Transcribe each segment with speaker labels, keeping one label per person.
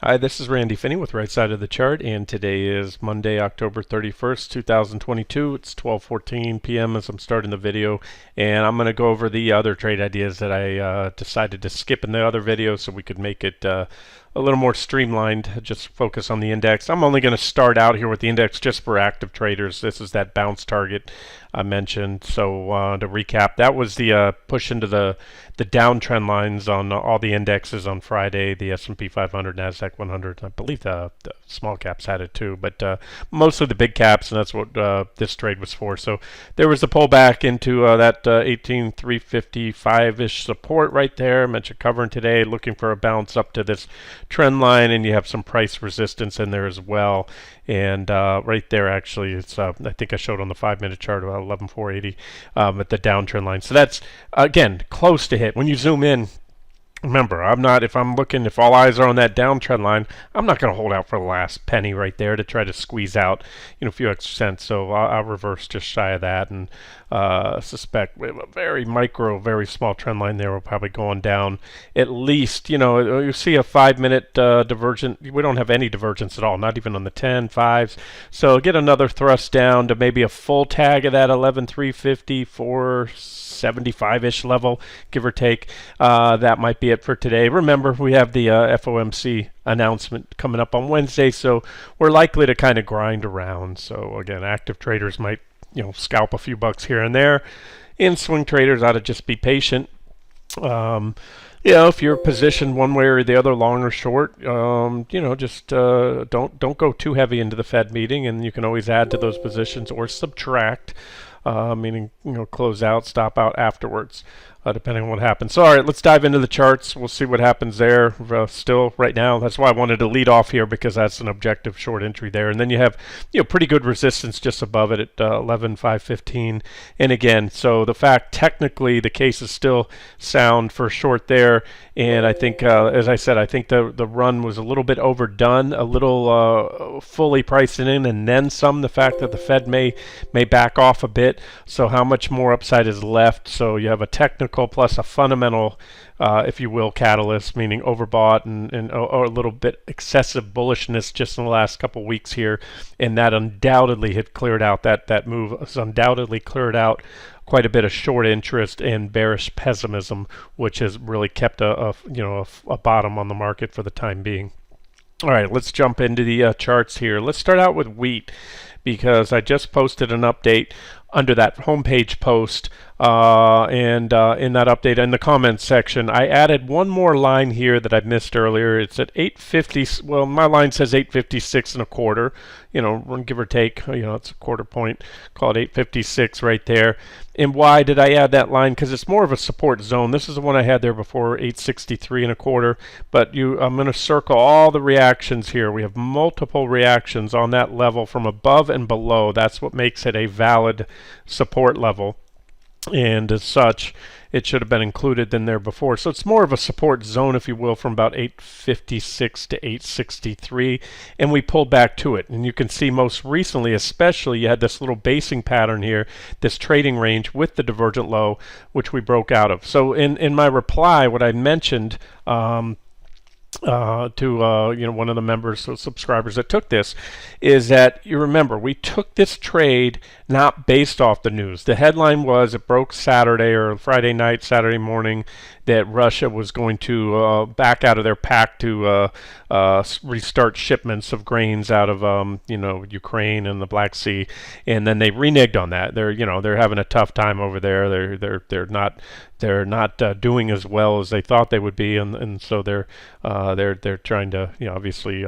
Speaker 1: Hi, this is Randy Finney with Right Side of the Chart, and today is Monday, October 31st, 2022. It's 12:14 p.m. as I'm starting the video, and I'm going to go over the other trade ideas that I decided to skip in the other video so we could make it a little more streamlined, just focus on the index. I'm only going to start out here with the index just for active traders. This is that bounce target I mentioned. So to recap, that was the push into the downtrend lines on all the indexes on Friday, the S&P 500, NASDAQ 100. I believe the small caps had it too, but mostly the big caps, and that's what this trade was for. So there was a pullback into that 18,355-ish support right there. I mentioned covering today, looking for a bounce up to this trend line, and you have some price resistance in there as well. And right there, actually, it's I think I showed on the 5-minute chart about 11,480 at the downtrend line. So that's again close to hit. When you zoom in, remember, if all eyes are on that downtrend line, I'm not going to hold out for the last penny right there to try to squeeze out, a few extra cents. So I'll reverse just shy of that, and suspect we have a very very small trend line there. We're probably going down at least, you see a 5-minute divergent. We don't have any divergence at all, not even on the 10, 5s. So get another thrust down to maybe a full tag of that 11,350, 475-ish level, give or take. That might be it for today. Remember, we have the FOMC announcement coming up on Wednesday, so we're likely to kind of grind around. So again, active traders might scalp a few bucks here and there, and swing traders ought to just be patient. If you're positioned one way or the other, long or short, just don't go too heavy into the Fed meeting, and you can always add to those positions or subtract, meaning close out, stop out afterwards, depending on what happens. So all right, let's dive into the charts. We'll see what happens there. Still right now, that's why I wanted to lead off here, because that's an objective short entry there, and then you have pretty good resistance just above it at 11,515. And again, so the fact technically the case is still sound for short there, and I think as I said, I think the run was a little bit overdone, a little fully priced in, and then some. The fact that the Fed may back off a bit, so how much more upside is left? So you have a technical plus a fundamental, if you will, catalyst, meaning overbought and or a little bit excessive bullishness just in the last couple weeks here, and that undoubtedly had cleared out, that move has undoubtedly cleared out quite a bit of short interest and bearish pessimism, which has really kept a bottom on the market for the time being. All right, let's jump into the charts here. Let's start out with wheat, because I just posted an update under that homepage post, and in that update in the comments section, I added one more line here that I missed earlier. It's at 850. Well, my line says 856 and a quarter. Give or take. It's a quarter point. Call it 856 right there. And why did I add that line? Because it's more of a support zone. This is the one I had there before, 863 and a quarter. But I'm going to circle all the reactions here. We have multiple reactions on that level from above and below. That's what makes it a valid support level, and as such it should have been included in there before. So it's more of a support zone, if you will, from about 856 to 863, and we pulled back to it. And you can see most recently, especially, you had this little basing pattern here, this trading range with the divergent low, which we broke out of. So in my reply, what I mentioned to one of the members or subscribers that took this, is that you remember we took this trade not based off the news. The headline was it broke Saturday or Friday night, Saturday morning, that Russia was going to back out of their pact to restart shipments of grains out of Ukraine and the Black Sea, and then they reneged on that. They're having a tough time over there. They're not doing as well as they thought they would be, and so they're trying to obviously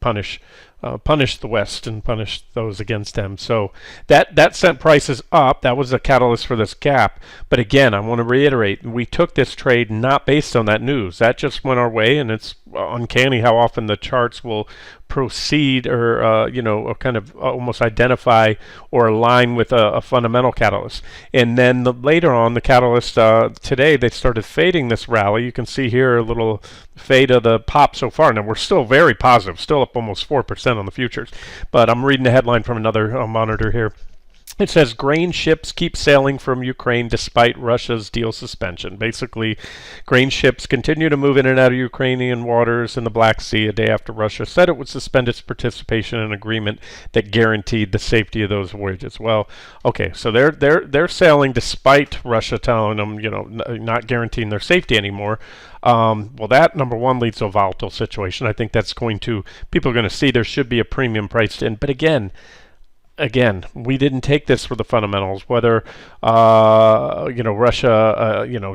Speaker 1: punish the West and punish those against them. So that sent prices up. That was a catalyst for this gap. But again, I want to reiterate, we took this trade not based on that news. That just went our way, and it's uncanny how often the charts will proceed or or kind of almost identify or align with a fundamental catalyst. And then later on, the catalyst today, they started fading this rally. You can see here a little fade of the pop so far. Now we're still very positive, still up almost 4% on the futures. But I'm reading the headline from another monitor here. It says grain ships keep sailing from Ukraine despite Russia's deal suspension. Basically, grain ships continue to move in and out of Ukrainian waters in the Black Sea a day after Russia said it would suspend its participation in an agreement that guaranteed the safety of those voyages. Well, okay, so they're sailing despite Russia telling them, not guaranteeing their safety anymore. Well, that number one leads to a volatile situation. I think that's people are going to see there should be a premium priced in. But again, we didn't take this for the fundamentals. Whether Russia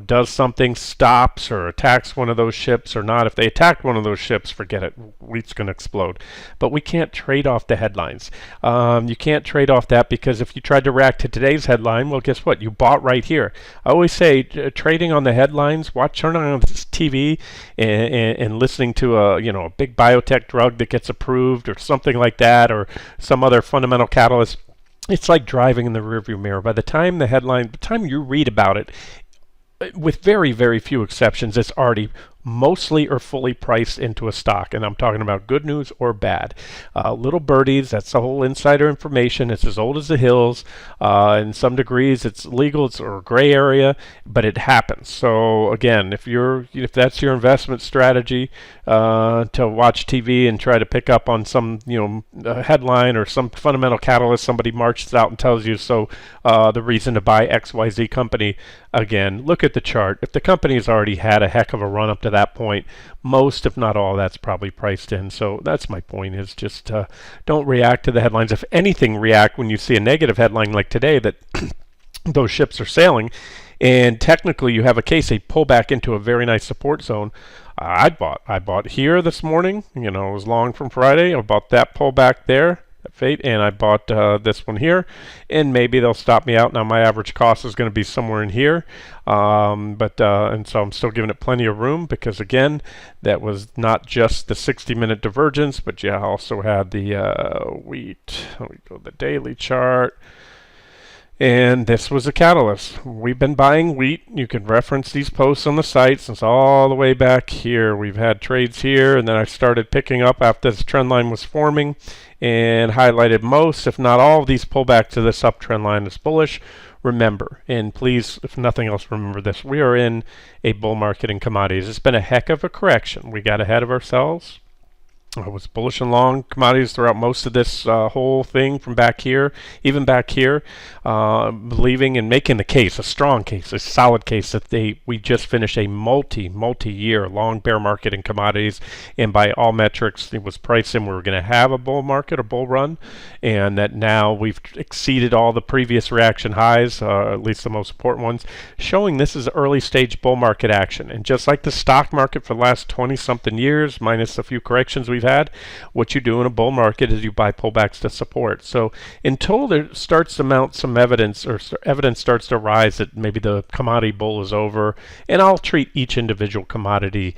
Speaker 1: does something, stops or attacks one of those ships or not. If they attack one of those ships, forget it. Wheat's going to explode. But we can't trade off the headlines. You can't trade off that, because if you tried to react to today's headline, well, guess what? You bought right here. I always say trading on the headlines. Turn on this TV and listening to a big biotech drug that gets approved or something like that, or some other fundamental catalyst. It's like driving in the rearview mirror. By the time you read about it, with very, very few exceptions, it's already mostly or fully priced into a stock. And I'm talking about good news or bad. Little birdies, that's the whole insider information. It's as old as the hills. In some degrees, it's legal, it's a gray area, but it happens. So again, if that's your investment strategy, to watch TV and try to pick up on some headline or some fundamental catalyst, somebody marches out and tells you so, the reason to buy XYZ company, again, look at the chart. If the company has already had a heck of a run up to that point, most, if not all, that's probably priced in. So that's my point, is just don't react to the headlines. If anything, react when you see a negative headline like today that those ships are sailing, and technically you have a case, they pull back into a very nice support zone. I bought here this morning. It was long from Friday. I bought that pullback there, fate, and I bought this one here, and maybe they'll stop me out. Now my average cost is going to be somewhere in here, and so I'm still giving it plenty of room, because again, that was not just the 60-minute divergence, but you also had the wheat. Let me go to the daily chart. And this was a catalyst. We've been buying wheat. You can reference these posts on the site since all the way back here. We've had trades here, and then I started picking up after this trend line was forming, and highlighted most, if not all, of these pullbacks to this uptrend line as bullish. Remember, and please, if nothing else, remember this: we are in a bull market in commodities. It's been a heck of a correction. We got ahead of ourselves. I was bullish and long commodities throughout most of this whole thing from back here, even back here, believing and making the case, a strong case, a solid case, that we just finished a multi-year long bear market in commodities, and by all metrics, it was priced in we were going to have a bull market, a bull run, and that now we've exceeded all the previous reaction highs, at least the most important ones, showing this is early stage bull market action. And just like the stock market for the last 20-something years, minus a few corrections we've had, what you do in a bull market is you buy pullbacks to support. So until there starts to mount some evidence, or evidence starts to rise that maybe the commodity bull is over, and I'll treat each individual commodity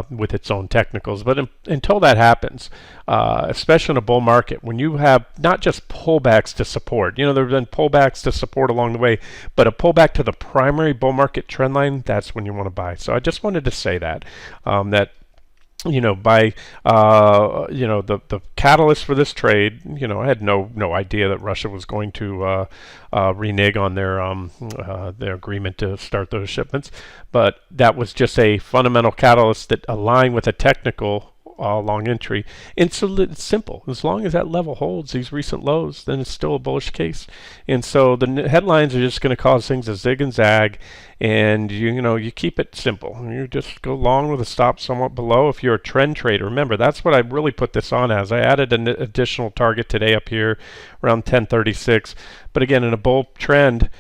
Speaker 1: with its own technicals, but until that happens, especially in a bull market, when you have not just pullbacks to support, there have been pullbacks to support along the way, but a pullback to the primary bull market trend line, that's when you want to buy. So I just wanted to say that, by the catalyst for this trade, I had no idea that Russia was going to renege on their agreement to start those shipments, but that was just a fundamental catalyst that aligned with a technical long entry. And so it's simple. As long as that level holds these recent lows, then it's still a bullish case. And so the headlines are just going to cause things to zig and zag, and you keep it simple. You just go long with a stop somewhat below. If you're a trend trader, remember, that's what I really put this on as. I added an additional target today up here around 1036. But again, in a bull trend,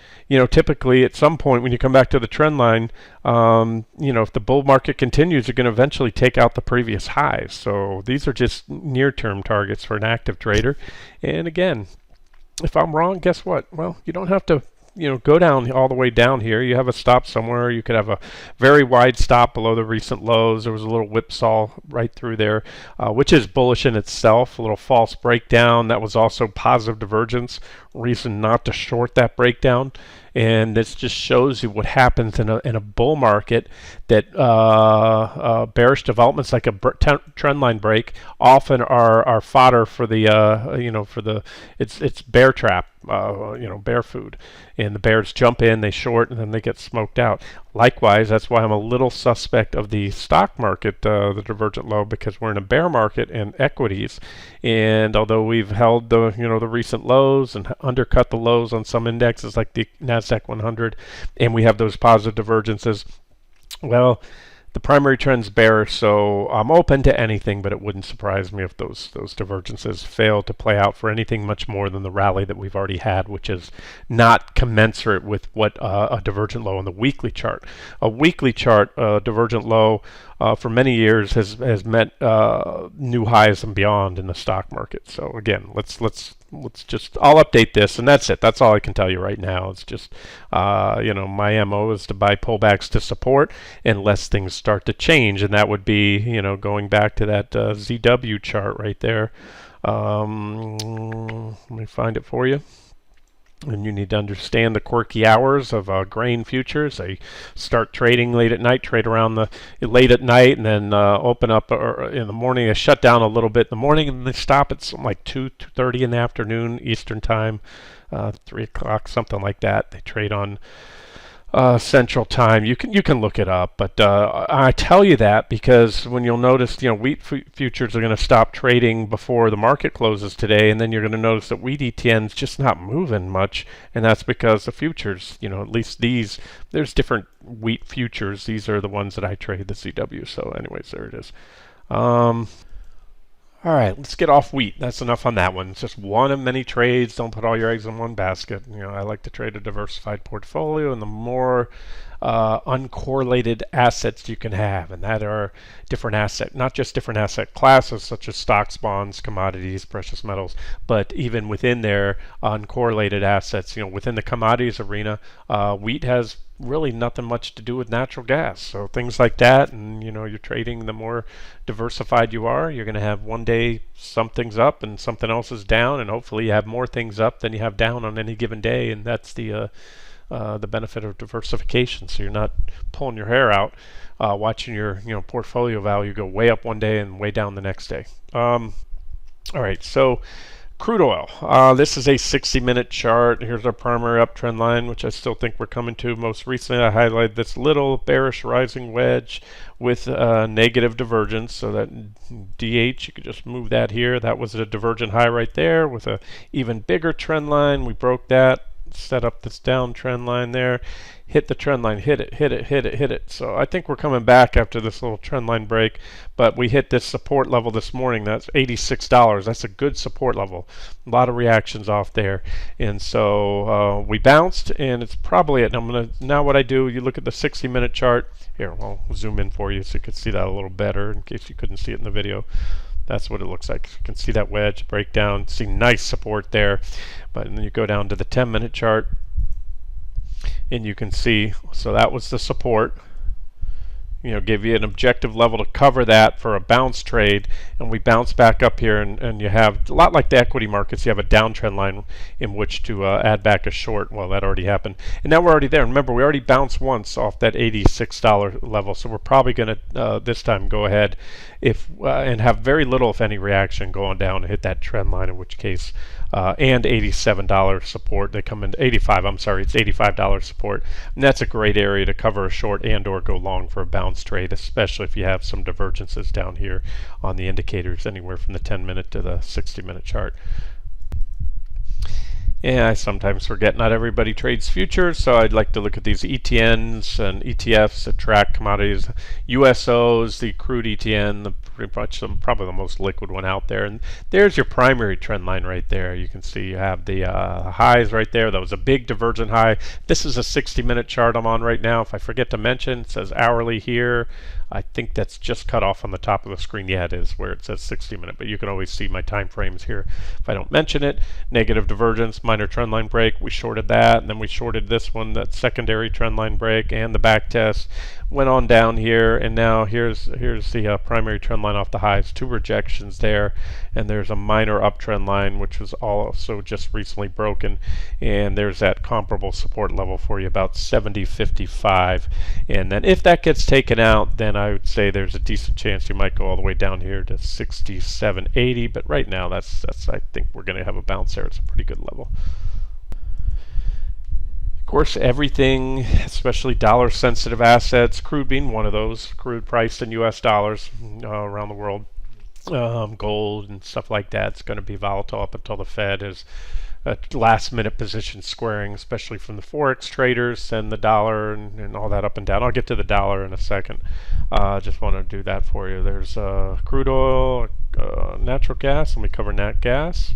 Speaker 1: typically at some point when you come back to the trend line, if the bull market continues, you're going to eventually take out the previous highs. So these are just near-term targets for an active trader. And again, if I'm wrong, guess what? Well, you don't have to go down all the way down here. You have a stop somewhere. You could have a very wide stop below the recent lows. There was a little whipsaw right through there, which is bullish in itself. A little false breakdown. That was also positive divergence reason not to short that breakdown. And this just shows you what happens in a bull market, that bearish developments like a trend line break often are fodder for the for the it's bear trap, bear food, and the bears jump in, they short, and then they get smoked out. Likewise, that's why I'm a little suspect of the stock market, the divergent low, because we're in a bear market in equities, and although we've held the recent lows and undercut the lows on some indexes like the Nasdaq 100, and we have those positive divergences, well, the primary trend's bearish, so I'm open to anything, but it wouldn't surprise me if those divergences fail to play out for anything much more than the rally that we've already had, which is not commensurate with what a divergent low on the weekly chart. A weekly chart, divergent low, for many years has meant new highs and beyond in the stock market. So again, let's just, I'll update this, and that's it. That's all I can tell you right now. It's just my MO is to buy pullbacks to support unless things start to change, and that would be going back to that ZW chart right there. Let me find it for you. And you need to understand the quirky hours of grain futures. They start trading late at night, trade around the late at night, and then open up in the morning. They shut down a little bit in the morning, and they stop at something like 2:30 in the afternoon Eastern time, 3 o'clock, something like that. They trade on Central Time. You can look it up, but I tell you that because when you'll notice, wheat futures are going to stop trading before the market closes today, and then you're going to notice that wheat ETN's just not moving much, and that's because the futures, at least there's different wheat futures. These are the ones that I trade, the CW. So, anyways, there it is. All right, let's get off wheat. That's enough on that one. It's just one of many trades. Don't put all your eggs in one basket. I like to trade a diversified portfolio, and the more uncorrelated assets you can have, and that are not just different asset classes such as stocks, bonds, commodities, precious metals, but even within their uncorrelated assets. Within the commodities arena, wheat has really nothing much to do with natural gas. So things like that, and you're trading, the more diversified you are, you're going to have one day something's up and something else is down, and hopefully you have more things up than you have down on any given day, and that's the benefit of diversification. So you're not pulling your hair out watching your portfolio value go way up one day and way down the next day. All right, so crude oil. This is a 60-minute chart. Here's our primary uptrend line, which I still think we're coming to. Most recently, I highlighted this little bearish rising wedge with negative divergence. So that DH, you could just move that here. That was a divergent high right there with a even bigger trend line. We broke that, set up this downtrend line there, hit the trend line, hit it. So I think we're coming back after this little trend line break, but we hit this support level this morning. That's $86. That's a good support level. A lot of reactions off there, and so we bounced, and it's probably it. And now what I do, you look at the 60-minute chart here. I'll zoom in for you so you can see that a little better in case you couldn't see it in the video. That's what it looks like. You can see that wedge breakdown, see nice support there. But then you go down to the 10-minute chart, and you can see, so that was the support. Give you an objective level to cover that for a bounce trade, and we bounce back up here, and you have a lot like the equity markets. You have a downtrend line in which to add back a short. Well, that already happened, and now we're already there. Remember, we already bounced once off that $86 level, so we're probably going to this time go ahead and have very little, if any, reaction going down to hit that trend line. In which case, and $87 support. They come into 85. I'm sorry, it's $85 support, and that's a great area to cover a short and/or go long for a bounce trade, especially if you have some divergences down here on the indicators, anywhere from the 10-minute to the 60-minute chart. Yeah, I sometimes forget not everybody trades futures, so I'd like to look at these ETNs and ETFs that track commodities. USOs, the crude ETN, probably the most liquid one out there. And there's your primary trend line right there. You can see you have the highs right there. That was a big divergent high. This is a 60-minute chart I'm on right now. If I forget to mention, it says hourly here. I think that's just cut off on the top of the screen. Yeah, it is where it says 60-minute, but you can always see my time frames here if I don't mention it. Negative divergence, minor trend line break. We shorted that, and then we shorted this one, that secondary trend line break, and the back test. went on down here, and now here's the primary trend line off the highs. Two rejections there, and there's a minor uptrend line which was also just recently broken, and there's that comparable support level for you, about 70.55. And then if that gets taken out, then I would say there's a decent chance you might go all the way down here to 67.80. But right now, that's I think we're going to have a bounce there. It's a pretty good level. Of course, everything, especially dollar-sensitive assets, crude being one of those, crude priced in U.S. dollars around the world, gold and stuff like that, it's going to be volatile up until the Fed is a last-minute position squaring, especially from the forex traders and the dollar and all that up and down. I'll get to the dollar in a second. Just want to do that for you. There's crude oil, natural gas. Let me cover nat gas.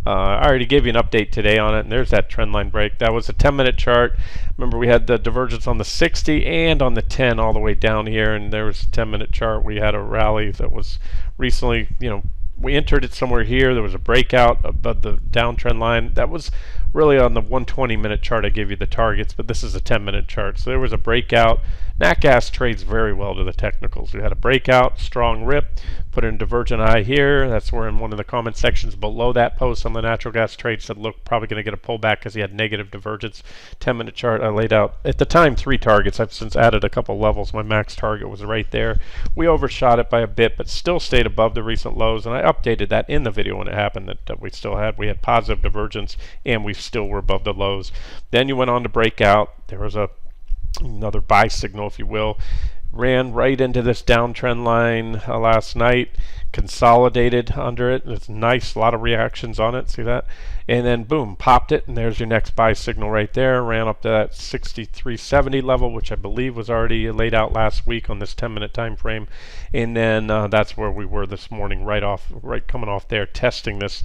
Speaker 1: I already gave you an update today on it, and there's that trend line break. That was a 10-minute chart. Remember, we had the divergence on the 60 and on the 10 all the way down here, and there was a 10-minute chart. We had a rally that was recently, we entered it somewhere here. There was a breakout above the downtrend line. That was really on the 120-minute chart. I gave you the targets, but this is a 10-minute chart. So there was a breakout. Nat gas trades very well to the technicals. We had a breakout, strong rip, put in divergent high here. That's where in one of the comment sections below that post on the natural gas trade said, look, probably going to get a pullback because he had negative divergence. 10-minute chart, I laid out, at the time, 3 targets. I've since added a couple levels. My max target was right there. We overshot it by a bit, but still stayed above the recent lows, and I updated that in the video when it happened that we had positive divergence, and we still were above the lows. Then you went on to break out. There was another buy signal, if you will. Ran right into this downtrend line last night, consolidated under it. It's nice, a lot of reactions on it. See that? And then boom, popped it, and there's your next buy signal right there. Ran up to that 63.70 level, which I believe was already laid out last week on this 10-minute time frame. And then that's where we were this morning, right coming off there, testing this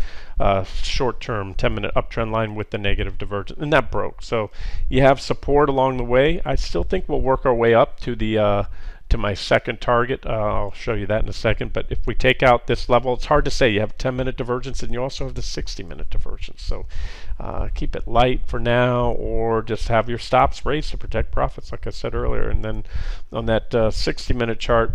Speaker 1: short-term 10-minute uptrend line with the negative divergence, and that broke. So you have support along the way. I still think we'll work our way up to the to my second target. I'll show you that in a second. But if we take out this level, it's hard to say. You have 10-minute divergence, and you also have the 60-minute divergence. So keep it light for now, or just have your stops raised to protect profits, like I said earlier. And then on that 60-minute chart,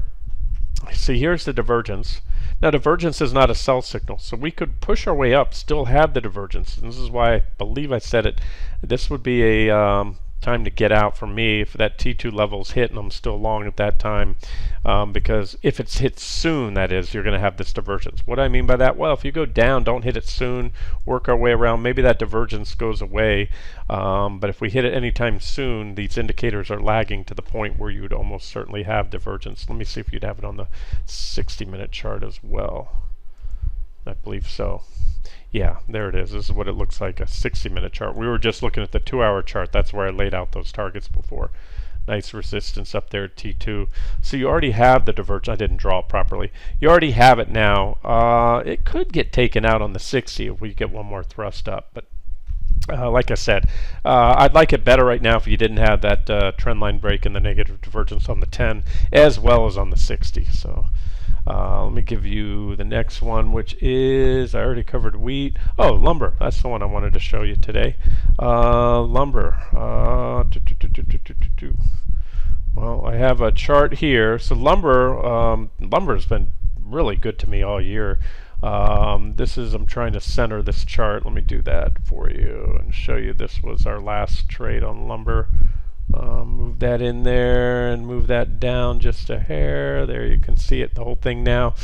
Speaker 1: see, here's the divergence. Now, divergence is not a sell signal, so we could push our way up, still have the divergence. And this is why I believe I said it. This would be a time to get out for me if that T2 level is hit, and I'm still long at that time, because if it's hit soon, that is, you're going to have this divergence. What do I mean by that? Well, if you go down, don't hit it soon, work our way around, maybe that divergence goes away, but if we hit it anytime soon, these indicators are lagging to the point where you would almost certainly have divergence. Let me see if you'd have it on the 60-minute chart as well. I believe so. Yeah, there it is. This is what it looks like, a 60-minute chart. We were just looking at the 2-hour chart. That's where I laid out those targets before. Nice resistance up there at T2. So you already have the divergence. I didn't draw it properly. You already have it now. It could get taken out on the 60 if we get one more thrust up. But like I said, I'd like it better right now if you didn't have that trend line break and the negative divergence on the 10 as well as on the 60. So let me give you the next one, which is, I already covered wheat. Oh, lumber. That's the one I wanted to show you today. Lumber. Well, I have a chart here. So lumber has been really good to me all year. I'm trying to center this chart. Let me do that for you and show you. This was our last trade on lumber. Move that in there and move that down just a hair. There, you can see it, the whole thing now.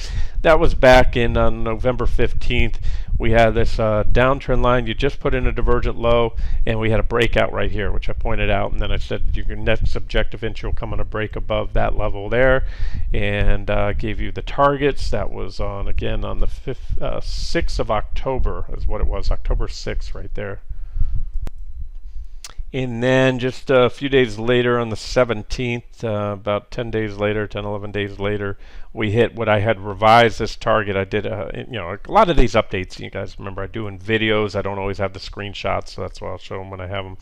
Speaker 1: That was back in on November 15th. We had this downtrend line. You just put in a divergent low, and we had a breakout right here, which I pointed out. And then I said your next objective entry will come on a break above that level there, and gave you the targets. That was on, again, on the 6th of October is what it was, October 6th right there. And then just a few days later on the 17th, about 10 days later, 10, 11 days later, we hit what I had revised this target. I did, a lot of these updates, you guys remember, I do in videos. I don't always have the screenshots, so that's why I'll show them when I have them.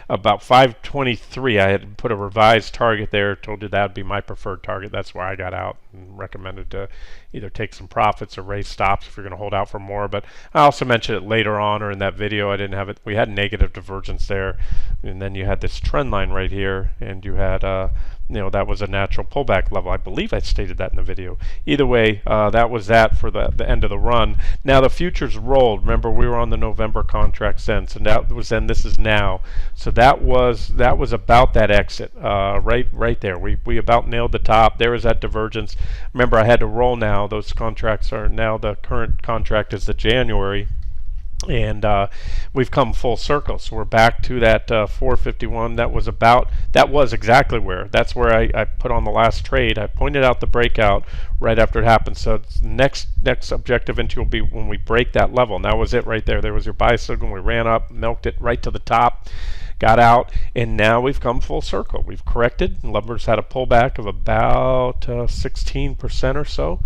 Speaker 1: About 523, I had put a revised target there, told you that would be my preferred target. That's where I got out and recommended to either take some profits or raise stops if you're going to hold out for more. But I also mentioned it later on, or in that video. I didn't have it. We had negative divergence there, and then you had this trend line right here, and you had that was a natural pullback level. I believe I stated that in the video. Either way, that was that for the end of the run. Now the futures rolled. Remember, we were on the November contracts then, so that was then. This is now. So that was about that exit, right there. We about nailed the top. There was that divergence. Remember, I had to roll now. Those contracts are now, the current contract is the January. And we've come full circle, so we're back to that 451. That was exactly where. That's where I put on the last trade. I pointed out the breakout right after it happened. So next objective entry will be when we break that level. And that was it right there. There was your buy signal. We ran up, milked it right to the top, got out, and now we've come full circle. We've corrected. Lumber's had a pullback of about 16% or so.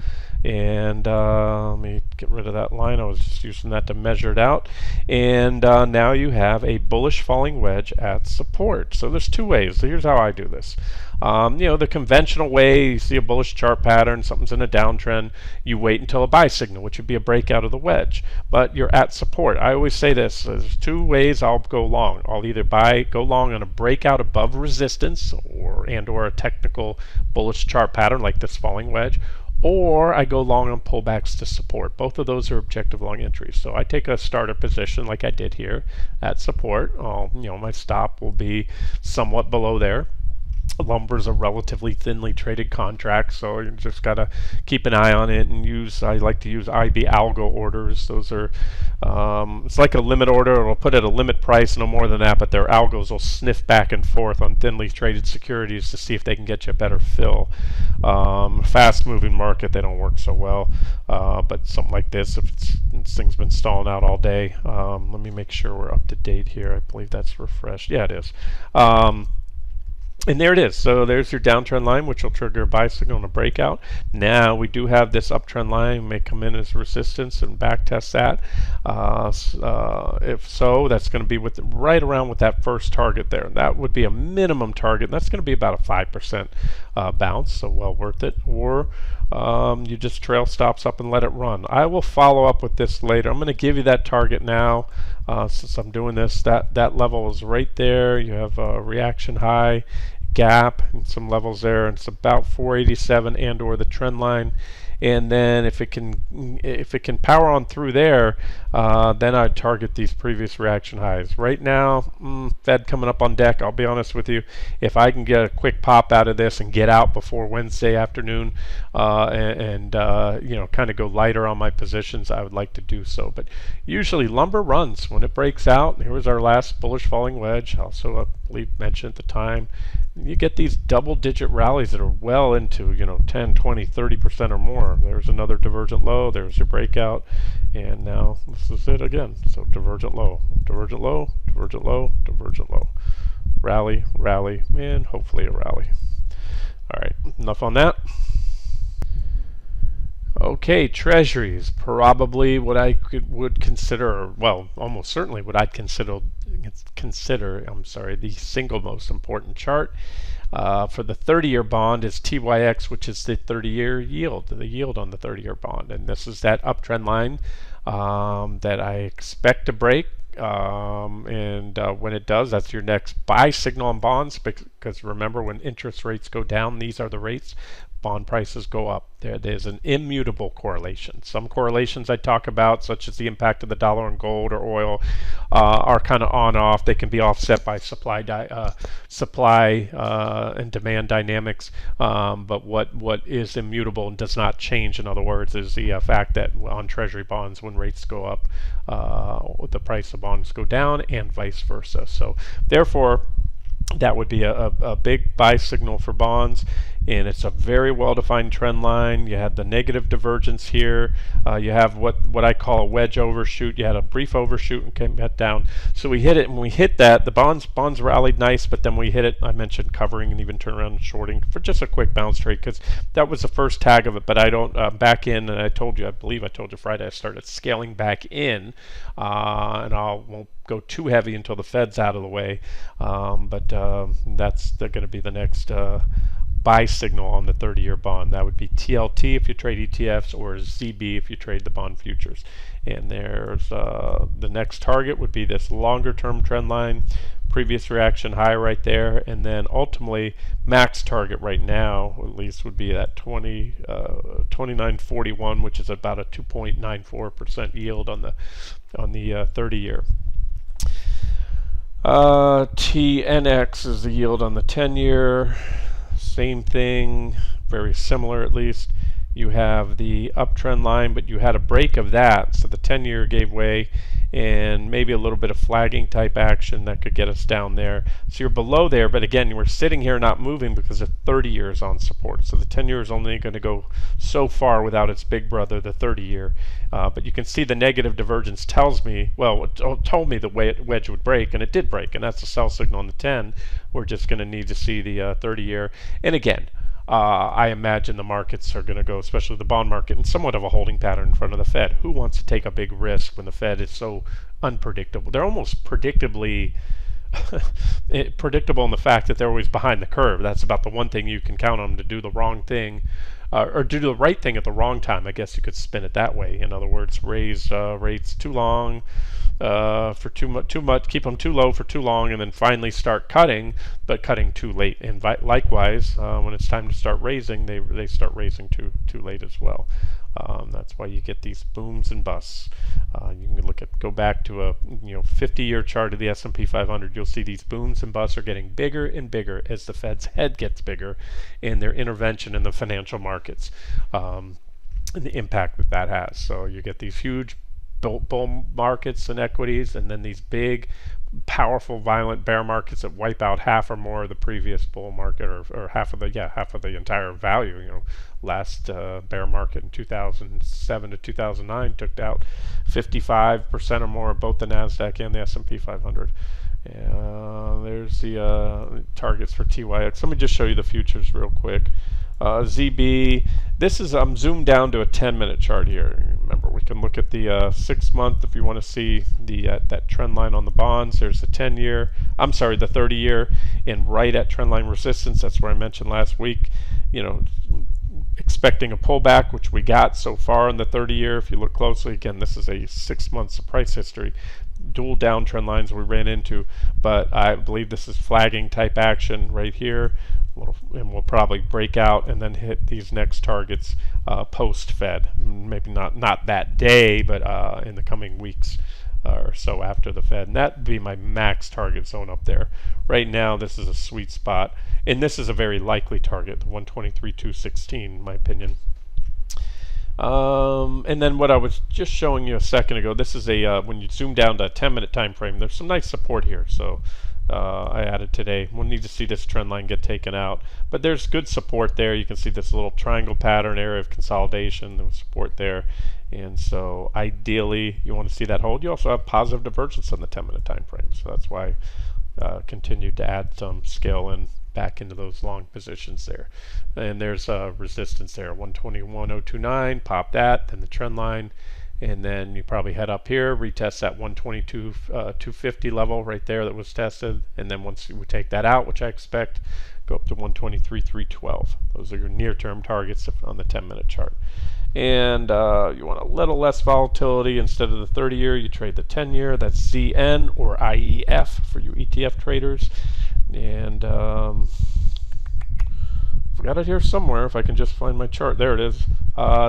Speaker 1: And let me get rid of that line. I was just using that to measure it out. And now you have a bullish falling wedge at support. So there's two ways. So here's how I do this. The conventional way, you see a bullish chart pattern, something's in a downtrend, you wait until a buy signal, which would be a breakout of the wedge. But you're at support. I always say this, there's two ways I'll go long. I'll either go long on a breakout above resistance or a technical bullish chart pattern like this falling wedge, or I go long on pullbacks to support. Both of those are objective long entries. So I take a starter position like I did here at support. My stop will be somewhat below there. Lumber's a relatively thinly traded contract, so you just got to keep an eye on it and I like to use IB algo orders. Those are, it's like a limit order. It'll put at a limit price, no more than that, but their algos will sniff back and forth on thinly traded securities to see if they can get you a better fill. Fast moving market, they don't work so well, but something like this, if this thing's been stalling out all day, let me make sure we're up to date here. I believe that's refreshed. Yeah, it is. And there it is. So there's your downtrend line, which will trigger a buy signal and a breakout. Now we do have this uptrend line, may come in as resistance and back test that. If so, that's going to be right around with that first target there. That would be a minimum target. That's going to be about a 5% bounce, so well worth it. Or you just trail stops up and let it run. I will follow up with this later. I'm going to give you that target now. Since I'm doing this, that level is right there. You have a reaction high, gap, and some levels there. And it's about 487 and or the trend line. And then if it can power on through there, then I'd target these previous reaction highs. Right now, Fed coming up on deck. I'll be honest with you, if I can get a quick pop out of this and get out before Wednesday afternoon, and kind of go lighter on my positions, I would like to do so. But usually lumber runs when it breaks out. Here was our last bullish falling wedge. Also, I believe mentioned at the time, you get these double-digit rallies that are well into 10, 20, 30% or more. There's another divergent low. There's your breakout, and now this is it again. So divergent low, divergent low, divergent low, divergent low, rally, rally, and hopefully a rally. All right, enough on that. Okay, Treasuries, probably what I would consider, well, almost certainly what I'd consider, the single most important chart for the 30-year bond is TYX, which is the 30-year yield, the yield on the 30-year bond. And this is that uptrend line that I expect to break. When it does, that's your next buy signal on bonds, because remember, when interest rates go down, these are the rates, bond prices go up. There's an immutable correlation. Some correlations I talk about, such as the impact of the dollar on gold or oil, are kind of on-off. They can be offset by supply and demand dynamics. But what is immutable and does not change, in other words, is the fact that on Treasury bonds, when rates go up, the price of bonds go down, and vice versa. So therefore, that would be a big buy signal for bonds, and it's a very well-defined trend line. You had the negative divergence here. You have what I call a wedge overshoot. You had a brief overshoot and came back down. So we hit it, and when we hit that, the bonds rallied nice, but then we hit it. I mentioned covering and even turn around and shorting for just a quick bounce trade, because that was the first tag of it. But I don't back in, and I believe I told you Friday, I started scaling back in, and won't go too heavy until the Fed's out of the way. But that's going to be the next buy signal on the 30-year bond. That would be TLT if you trade ETFs, or ZB if you trade the bond futures. And there's the next target would be this longer term trend line, previous reaction high right there, and then ultimately max target right now at least would be at 29.41, which is about a 2.94% yield on the 30-year. TNX is the yield on the 10-year. Same thing, very similar at least. You have the uptrend line, but you had a break of that, so the 10-year gave way, and maybe a little bit of flagging type action that could get us down there. So you're below there, but again, you were sitting here not moving because the 30-year is on support. So the 10-year is only going to go so far without its big brother, the 30-year. But you can see the negative divergence tells me, well, it told me the wedge would break, and it did break, and that's a sell signal on the 10. We're just going to need to see the 30-year. And again, I imagine the markets are going to go, especially the bond market, in somewhat of a holding pattern in front of the Fed. Who wants to take a big risk when the Fed is so unpredictable? They're almost predictably predictable in the fact that they're always behind the curve. That's about the one thing you can count on them to do the wrong thing, or do the right thing at the wrong time. I guess you could spin it that way. In other words, raise rates too long, for too much, keep them too low for too long, and then finally start cutting, but cutting too late. And likewise, when it's time to start raising, they start raising too late as well. That's why you get these booms and busts. You can go back to a 50-year chart of the S&P 500. You'll see these booms and busts are getting bigger and bigger as the Fed's head gets bigger, and their intervention in the financial markets, and the impact that has. So you get these huge bull markets and equities, and then these big, powerful, violent bear markets that wipe out half or more of the previous bull market, or half of the entire value. Last bear market in 2007 to 2009 took out 55% or more of both the Nasdaq and the S&P 500. There's the targets for TYX. Let me just show you the futures real quick. ZB, this is, I'm zoomed down to a 10-minute chart here. Remember, we can look at the 6-month if you want to see the that trend line on the bonds. There's the 10-year, I'm sorry, the 30-year, and right at trend line resistance. That's where I mentioned last week, expecting a pullback, which we got so far in the 30-year. If you look closely, again, this is a 6 months of price history. Dual downtrend lines we ran into, but I believe this is flagging type action right here. And we'll probably break out and then hit these next targets post-Fed. Maybe not that day, but in the coming weeks or so after the Fed. And that would be my max target zone up there. Right now, this is a sweet spot. And this is a very likely target, the 123.216, in my opinion. And then what I was just showing you a second ago, this is when you zoom down to a 10-minute time frame, there's some nice support here. So I added today. We'll need to see this trend line get taken out, but there's good support there. You can see this little triangle pattern area of consolidation. There was support there, and so ideally you want to see that hold. You also have positive divergence on the 10-minute time frame, so that's why I continued to add some scale and back into those long positions there. And there's resistance there, 121.029. Pop that, then the trend line. And then you probably head up here, retest that 122.250 level right there that was tested. And then once we take that out, which I expect, go up to 123.312. Those are your near-term targets on the 10-minute chart. And you want a little less volatility. Instead of the 30-year, you trade the 10-year. That's ZN or IEF for you ETF traders. And got it here somewhere if I can just find my chart. There it is.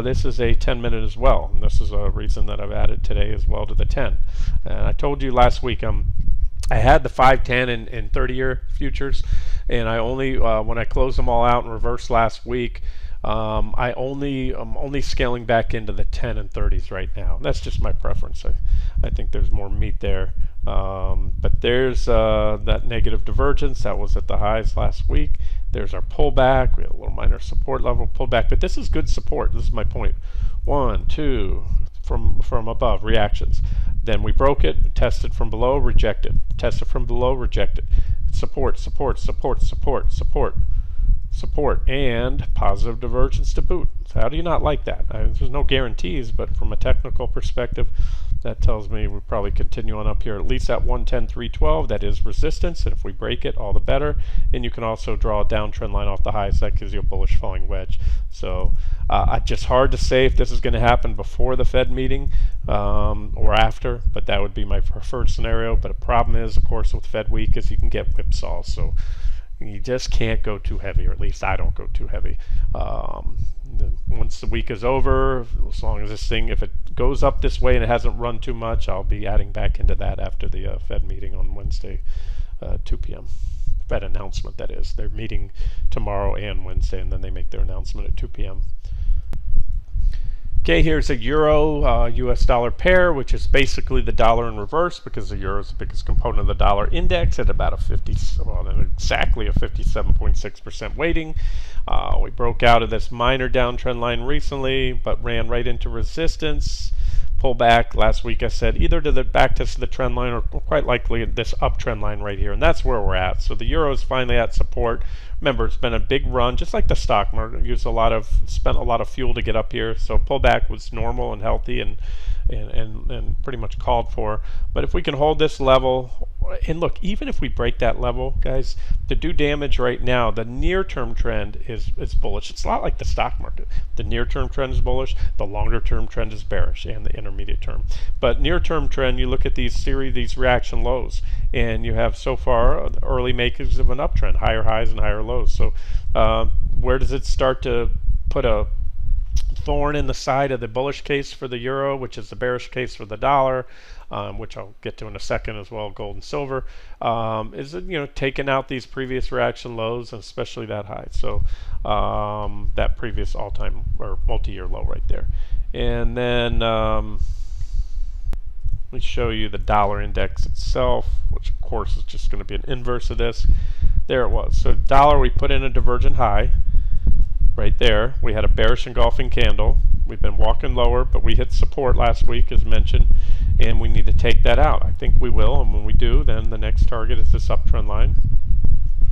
Speaker 1: This is a 10-minute as well, and this is a reason that I've added today as well to the 10. And I told you last week I had the 5, 10, and 30-year futures, and I only when I closed them all out in reverse last week, I'm only scaling back into the 10 and 30s right now. And that's just my preference. I think there's more meat there. But there's that negative divergence that was at the highs last week. There's our pullback. We had a little minor support level pullback, but this is good support. This is my point. 1, 2 from above reactions. Then we broke it, tested from below, rejected. Tested from below, rejected. Support, support, support, support, support, support, and positive divergence to boot. So how do you not like that? There's no guarantees, but from a technical perspective, that tells me we'll probably continue on up here at least at 110.312. That is resistance, and if we break it, all the better. And you can also draw a downtrend line off the highs. That gives you a bullish falling wedge. So just hard to say if this is going to happen before the Fed meeting, or after, but that would be my preferred scenario. But a problem is, of course, with Fed week is you can get whipsaws. So you just can't go too heavy, or at least I don't go too heavy. Once the week is over, as long as this thing, if it goes up this way and it hasn't run too much, I'll be adding back into that after the Fed meeting on Wednesday, 2 p.m. Fed announcement, that is. They're meeting tomorrow and Wednesday, and then they make their announcement at 2 p.m. Okay, here's a euro US dollar pair, which is basically the dollar in reverse because the euro is the biggest component of the dollar index at about exactly a 57.6% weighting. We broke out of this minor downtrend line recently, but ran right into resistance. Pull back last week. I said either to the back test of the trend line or quite likely this uptrend line right here, and that's where we're at. So the euro is finally at support. Remember, it's been a big run, just like the stock market. Spent a lot of fuel to get up here. So pullback was normal and healthy and pretty much called for. But if we can hold this level, and look, even if we break that level, guys, to do damage right now, the near-term trend is bullish. It's a lot like the stock market. The near-term trend is bullish. The longer-term trend is bearish, and the intermediate term. But near-term trend, you look at these reaction lows, and you have so far early makers of an uptrend, higher highs and higher lows. So where does it start to put a thorn in the side of the bullish case for the euro, which is the bearish case for the dollar, which I'll get to in a second as well, gold and silver, is taking out these previous reaction lows, and especially that high. So that previous all-time or multi-year low right there. And then let me show you the dollar index itself, which of course is just going to be an inverse of this. There it was. So dollar, we put in a divergent high. Right there, we had a bearish engulfing candle. We've been walking lower, but we hit support last week, as mentioned, and we need to take that out. I think we will, and when we do, then the next target is this uptrend line.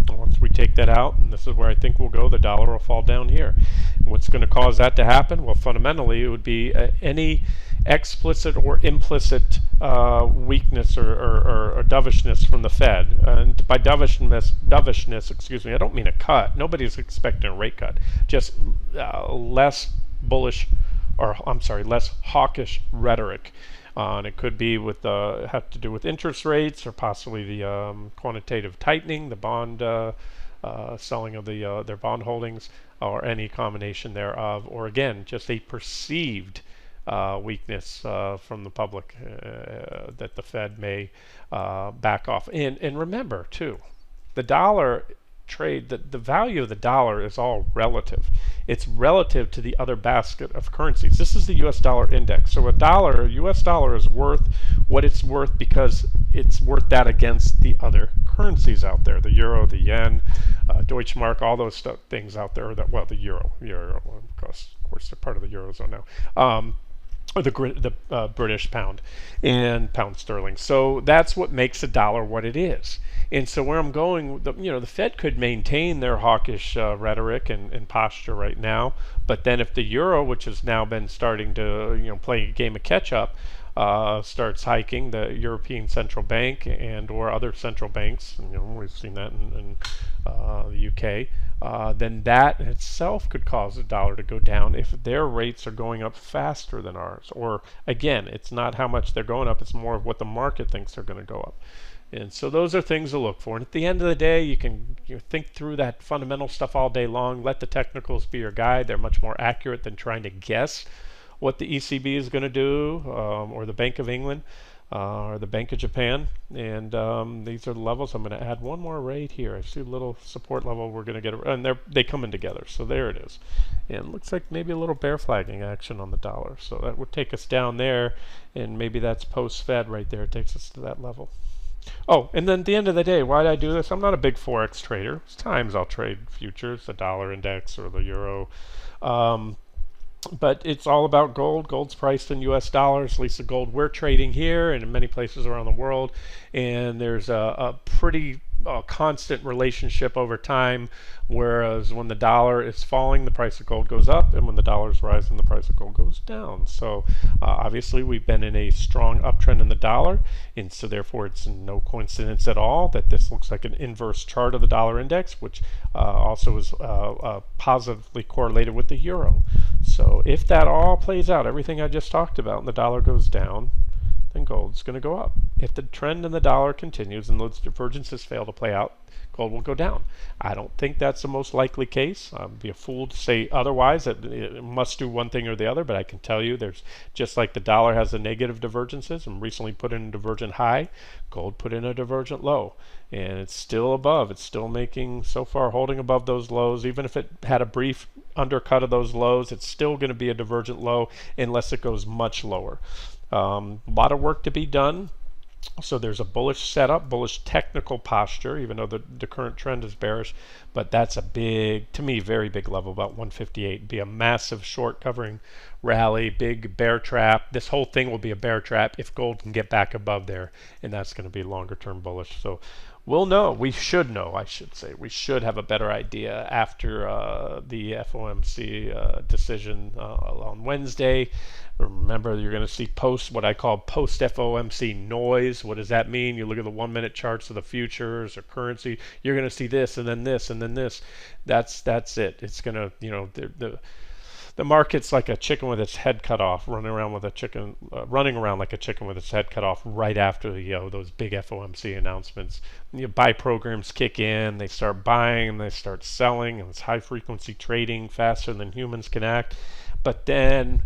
Speaker 1: Once we take that out, and this is where I think we'll go, the dollar will fall down here. What's going to cause that to happen? Well, fundamentally, it would be any explicit or implicit weakness or dovishness from the Fed. And by dovishness, excuse me, I don't mean a cut. Nobody's expecting a rate cut. Just less bullish, or I'm sorry, less hawkish rhetoric. And it could be with have to do with interest rates, or possibly the quantitative tightening, the bond selling of their bond holdings, or any combination thereof, or again, just a perceived weakness from the public that the Fed may back off. And remember too, the dollar trade, the value of the dollar is all relative. It's relative to the other basket of currencies. This is the US dollar index. So a US dollar is worth what it's worth because it's worth that against the other currencies out there. The euro, the yen, Deutschmark, all those things out there. The euro, of course they're part of the Eurozone now. Or the British pound and pound sterling. So that's what makes a dollar what it is. And so where I'm going, the Fed could maintain their hawkish rhetoric and posture right now, but then if the euro, which has now been starting to play a game of catch up, starts hiking, the European Central Bank or other central banks, we've seen that in the UK, then that itself could cause the dollar to go down if their rates are going up faster than ours. Or again, it's not how much they're going up, it's more of what the market thinks they're going to go up. And so those are things to look for. And at the end of the day, you can think through that fundamental stuff all day long. Let the technicals be your guide. They're much more accurate than trying to guess what the ECB is going to do, or the Bank of England, or the Bank of Japan. And these are the levels. I'm going to add one more right here. I see a little support level we're going to get, and they come in together. So there it is. And it looks like maybe a little bear flagging action on the dollar. So that would take us down there, and maybe that's post-Fed right there. It takes us to that level. Oh, and then at the end of the day, why did I do this? I'm not a big Forex trader. There's times I'll trade futures, the dollar index or the euro. But it's all about gold. Gold's priced in US dollars, at least the gold we're trading here and in many places around the world. And there's a pretty constant relationship over time, whereas when the dollar is falling, the price of gold goes up, and when the dollar is rising, the price of gold goes down. So obviously we've been in a strong uptrend in the dollar, and so therefore it's no coincidence at all that this looks like an inverse chart of the dollar index, which also is positively correlated with the euro. So So if that all plays out, everything I just talked about, and the dollar goes down, then gold's going to go up. If the trend in the dollar continues and those divergences fail to play out, gold will go down. I don't think that's the most likely case. I'd be a fool to say otherwise, that it must do one thing or the other, but I can tell you there's, just like the dollar has the negative divergences and recently put in a divergent high, gold put in a divergent low. And it's still above. It's still making, so far, holding above those lows. Even if it had a brief undercut of those lows, it's still going to be a divergent low unless it goes much lower. A lot of work to be done. So there's a bullish setup, bullish technical posture, even though the current trend is bearish. But that's a big, to me, very big level, about 158. Be a massive short covering rally, big bear trap. This whole thing will be a bear trap if gold can get back above there, and that's going to be longer term bullish. So we'll know. We should know, I should say. We should have a better idea after the FOMC decision on Wednesday. Remember, you're going to see what I call post FOMC noise. What does that mean? You look at the 1 minute charts of the futures or currency. You're going to see this and then this and then this. That's it. It's going to, the market's like a chicken with its head cut off, running around like a chicken with its head cut off right after those big FOMC announcements. Buy programs kick in, they start buying and they start selling, and it's high frequency trading faster than humans can act. But then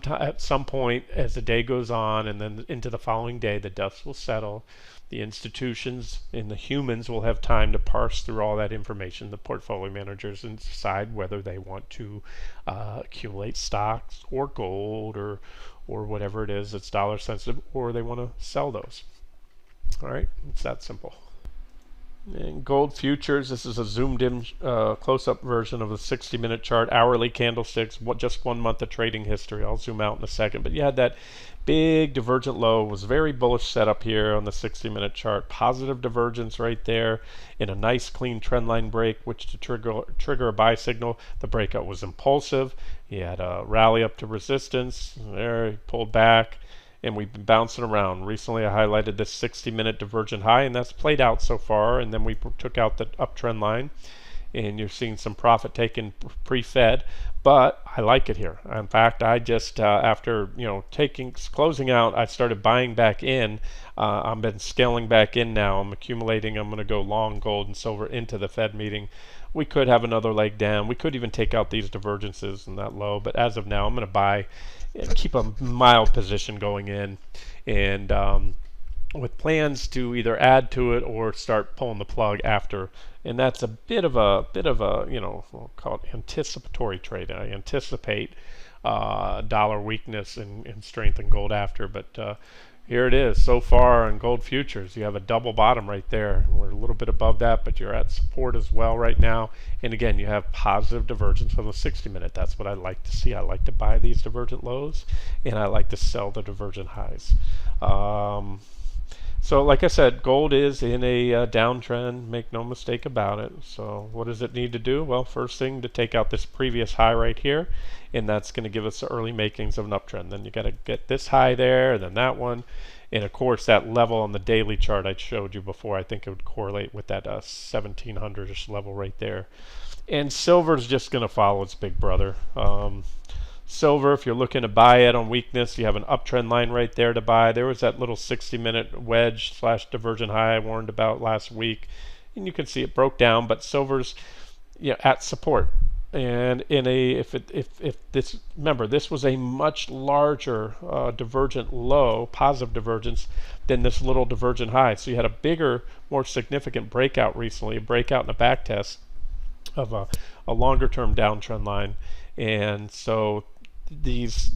Speaker 1: at some point, as the day goes on and then into the following day, the dust will settle. The institutions and the humans will have time to parse through all that information, the portfolio managers, and decide whether they want to accumulate stocks or gold or whatever it is that's dollar sensitive, or they want to sell those. All right, it's that simple. And gold futures, this is a zoomed in close-up version of the 60-minute chart, hourly candlesticks, just 1 month of trading history. I'll zoom out in a second. But you had that big divergent low, was very bullish setup here on the 60-minute chart. Positive divergence right there in a nice clean trend line break, which to trigger a buy signal. The breakout was impulsive. He had a rally up to resistance. There, he pulled back. And we've been bouncing around. Recently I highlighted this 60-minute divergent high, and that's played out so far, and then we took out the uptrend line, and you're seeing some profit taken pre-Fed, but I like it here. In fact, I just after closing out, I started buying back in. I've been scaling back in now. I'm accumulating. I'm going to go long gold and silver into the Fed meeting. We could have another leg down. We could even take out these divergences in that low, but as of now, I'm going to buy and keep a mild position going in, and with plans to either add to it or start pulling the plug after. And that's a bit of a we'll call it anticipatory trade. I anticipate dollar weakness and strength in gold after, but here it is so far in gold futures. You have a double bottom right there. We're a little bit above that, but you're at support as well right now. And again, you have positive divergence on the 60-minute. That's what I like to see. I like to buy these divergent lows, and I like to sell the divergent highs. So like I said, gold is in a downtrend, make no mistake about it. So what does it need to do? Well, first thing, to take out this previous high right here, and that's going to give us the early makings of an uptrend. Then you got to get this high there, then that one, and of course that level on the daily chart I showed you before, I think it would correlate with that 1700-ish level right there. And silver is just going to follow its big brother. Silver, if you're looking to buy it on weakness, you have an uptrend line right there to buy. There was that little 60-minute wedge / divergent high I warned about last week, and you can see it broke down. But silver's at support, and if this, remember, this was a much larger divergent low, positive divergence, than this little divergent high. So you had a bigger, more significant breakout recently, a breakout in a back test of a longer term downtrend line, and so these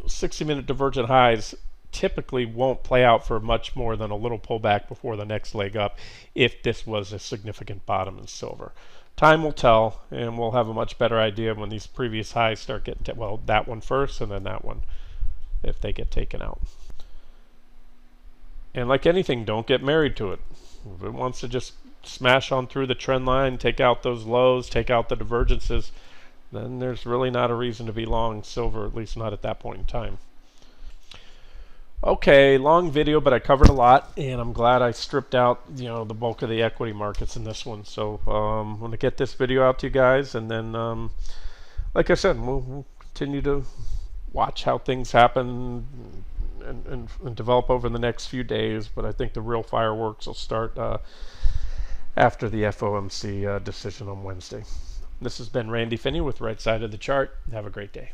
Speaker 1: 60-minute divergent highs typically won't play out for much more than a little pullback before the next leg up if this was a significant bottom in silver. Time will tell, and we'll have a much better idea when these previous highs start getting that one first and then that one if they get taken out. And like anything, don't get married to it. If it wants to just smash on through the trend line, take out those lows, take out the divergences, then there's really not a reason to be long silver, at least not at that point in time. Okay, long video, but I covered a lot, and I'm glad I stripped out the bulk of the equity markets in this one. So I'm going to get this video out to you guys, and then like I said, we'll continue to watch how things happen and develop over the next few days. But I think the real fireworks will start after the FOMC decision on Wednesday. This has been Randy Finney with Right Side of the Chart. Have a great day.